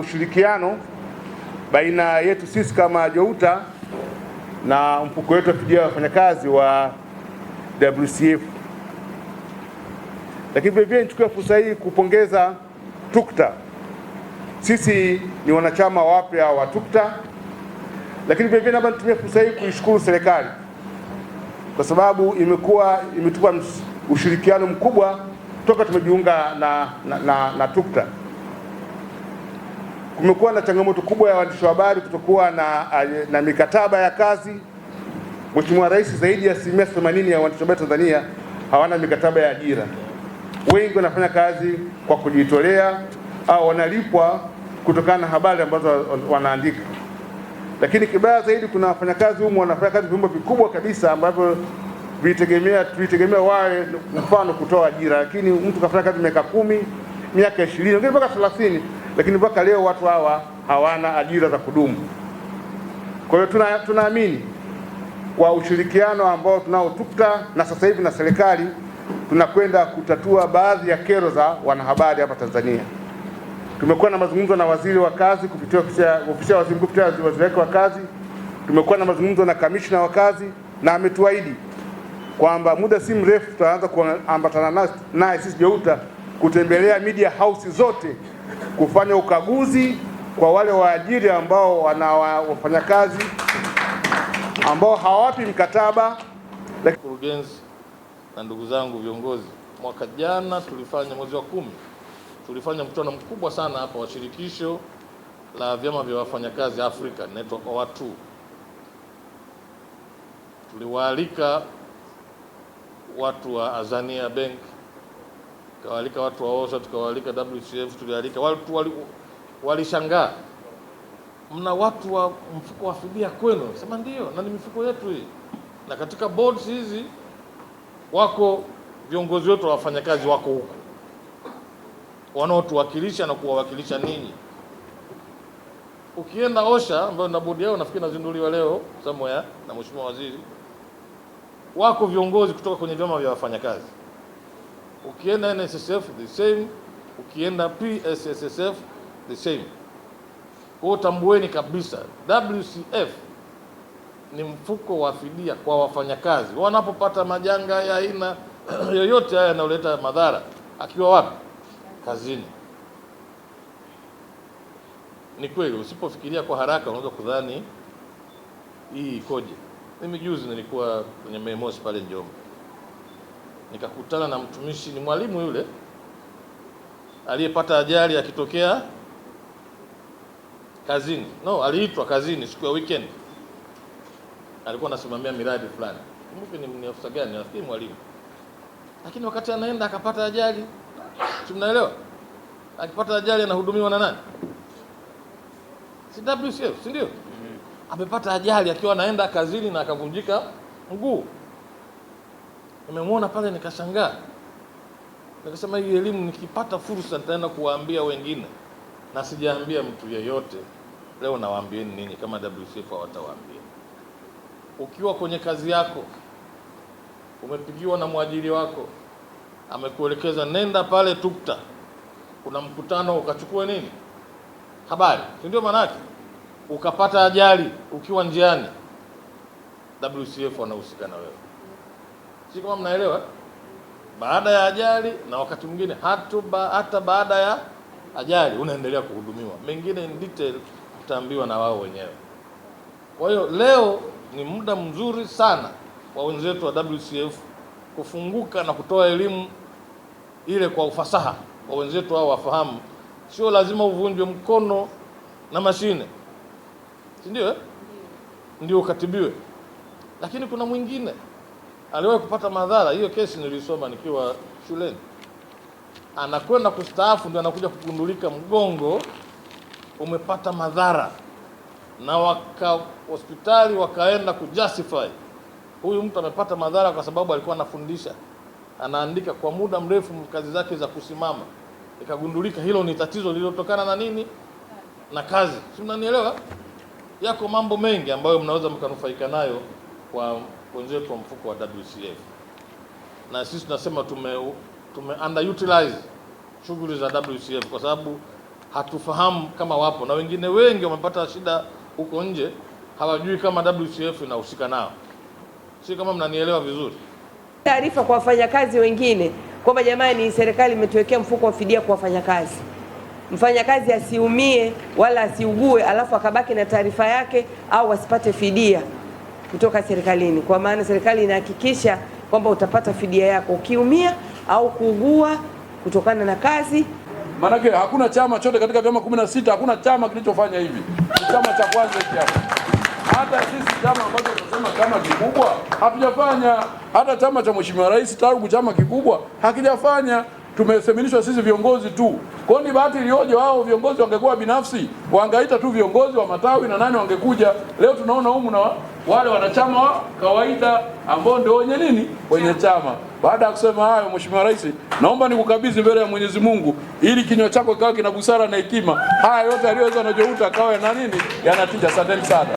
Ushirikiano baina yetu sisi kama JOUTA na mfuko wetu wa fidia wafanyakazi wa WCF. Lakini vile vile nichukue fursa hii kupongeza TUCTA. Sisi ni wanachama wapya wa TUCTA, lakini vile vile naomba nitumie fursa hii kuishukuru serikali kwa sababu imetupa ushirikiano mkubwa toka tumejiunga na TUCTA. Kumekuwa na changamoto kubwa ya waandishi wa habari kutokuwa na mikataba ya kazi. Mheshimiwa Rais, zaidi ya 80% ya waandishi wa habari Tanzania hawana mikataba ya ajira. Wengi wanafanya kazi kwa kujitolea au wanalipwa kutokana na habari ambazo wanaandika. Lakini kibaya zaidi, kuna wafanyakazi humu wanafanya kazi vyombo vikubwa kabisa ambavyo tulitegemea wawe mfano kutoa ajira, lakini mtu kafanya kazi miaka 10, miaka 20, wengine mpaka 30, lakini mpaka leo watu hawa hawana ajira za kudumu. Kwa hiyo tunaamini kwa ushirikiano ambao tunao TUCTA na sasa hivi na serikali, tunakwenda kutatua baadhi ya kero za wanahabari hapa Tanzania. Tumekuwa na mazungumzo na waziri wa kazi kupitia ofisi ya waziri mkuu kupitia waziri wake wa kazi. Tumekuwa na mazungumzo na kamishna wa kazi na ametuahidi kwamba muda si mrefu tutaanza kuambatana naye sisi JOUTA kutembelea media house zote kufanya ukaguzi kwa wale waajiri ambao wana wafanyakazi ambao hawapi mkataba. Mkurugenzi na ndugu zangu viongozi, mwaka jana tulifanya mwezi wa 10 tulifanya mkutano mkubwa sana hapa wa shirikisho la vyama vya wafanyakazi Afrika, inaitwa OATU. Tuliwaalika watu wa Azania Bank, tukawaalika watu wa OSA, tukawaalika WCF, tulialika watu walishangaa, mna watu wa mfuko wa fidia kwenu? Sema ndio, na ni mifuko yetu hii, na katika boards hizi wako viongozi wetu wa wafanyakazi wako huko wanaotuwakilisha na kuwawakilisha ninyi. Ukienda OSHA ambayo na bodi yao nafikiri nazinduliwa leo somewhere na mheshimiwa waziri, wako viongozi kutoka kwenye vyama vya wafanyakazi. Ukienda NSSF the same, ukienda PSSSF the same. Kwa tambueni kabisa WCF ni mfuko wa fidia kwa wafanyakazi wanapopata majanga ya aina yoyote haya yanayoleta madhara, akiwa wapi? Kazini. Ni kweli usipofikiria kwa haraka unaweza kudhani hii ikoje. Mimi juzi nilikuwa kwenye Mei Mosi pale Njombe, nikakutana na mtumishi, ni mwalimu yule aliyepata ajali akitokea kazini. No, aliitwa kazini siku ya weekend, alikuwa anasimamia miradi fulani. Kumbuka ni afisa gani, nafikiri mwalimu. Lakini wakati anaenda akapata ajali, si mnaelewa? Akipata ajali anahudumiwa na nani? Si WCF, si ndio? Amepata ajali akiwa anaenda kazini na akavunjika mguu. Nimemwona pale nikashangaa. Nikasema hii elimu nikipata fursa nitaenda kuwaambia wengine, na sijaambia mtu yeyote. Leo nawaambieni ninyi kama WCF hawatawaambia. Ukiwa kwenye kazi yako, umepigiwa na mwajiri wako, amekuelekeza nenda pale TUCTA, kuna mkutano, ukachukue nini? Habari. Si ndio maana yake? Ukapata ajali ukiwa njiani, WCF wanahusika na wewe. Si kama mnaelewa? Baada ya ajali na wakati mwingine hata baada ya ajali unaendelea kuhudumiwa. Mengine in detail utaambiwa na wao wenyewe. Kwa hiyo leo ni muda mzuri sana wa wenzetu wa WCF kufunguka na kutoa elimu ile kwa ufasaha wa wenzetu hao wafahamu. Sio lazima uvunjwe mkono na mashine, si ndio? Ndio ukatibiwe. Lakini kuna mwingine aliwahi kupata madhara. Hiyo kesi nilisoma nikiwa shuleni. Anakwenda kustaafu, ndio anakuja kugundulika mgongo umepata madhara, na hospitali wakaenda kujustify huyu mtu amepata madhara kwa sababu alikuwa anafundisha, anaandika kwa muda mrefu kazi zake za kusimama. Ikagundulika hilo ni tatizo lililotokana na nini? Na kazi. Si mnanielewa? Yako mambo mengi ambayo mnaweza mkanufaika nayo kwa wenzetu wa mfuko wa WCF. Na sisi tunasema tume underutilize shughuli za WCF kwa sababu hatufahamu kama wapo, na wengine wengi wamepata shida huko nje, hawajui kama WCF inahusika nao. Si kama mnanielewa vizuri. Taarifa kwa wafanyakazi wengine kwamba jamani, serikali imetuwekea mfuko wa fidia kwa wafanyakazi. Mfanyakazi asiumie wala asiugue alafu akabaki na taarifa yake au asipate fidia kutoka serikalini, kwa maana serikali inahakikisha kwamba utapata fidia yako ukiumia au kuugua kutokana na kazi. Maanake hakuna chama chote katika vyama 16, hakuna chama kilichofanya hivi. Ni chama cha kwanza hiki hapa. Hata sisi chama ambacho tunasema chama kikubwa hatujafanya. Hata chama cha Mheshimiwa Rais Tarugu, chama kikubwa, hakijafanya. Tumeseminishwa sisi viongozi tu. Kwa hiyo ni bahati iliyoje, wao viongozi wangekuwa binafsi, wangaita tu viongozi wa matawi na nani wangekuja. Leo tunaona humu na wale wanachama wa kawaida ambao ndio wenye nini? Wenye chama. Baada ya kusema hayo, Mheshimiwa Rais, naomba nikukabidhi mbele ya Mwenyezi Mungu ili kinywa chako kikawa kina busara na hekima. Haya yote aliyoweza na Jouta akawa na nini? Yanatija. Asanteni sana.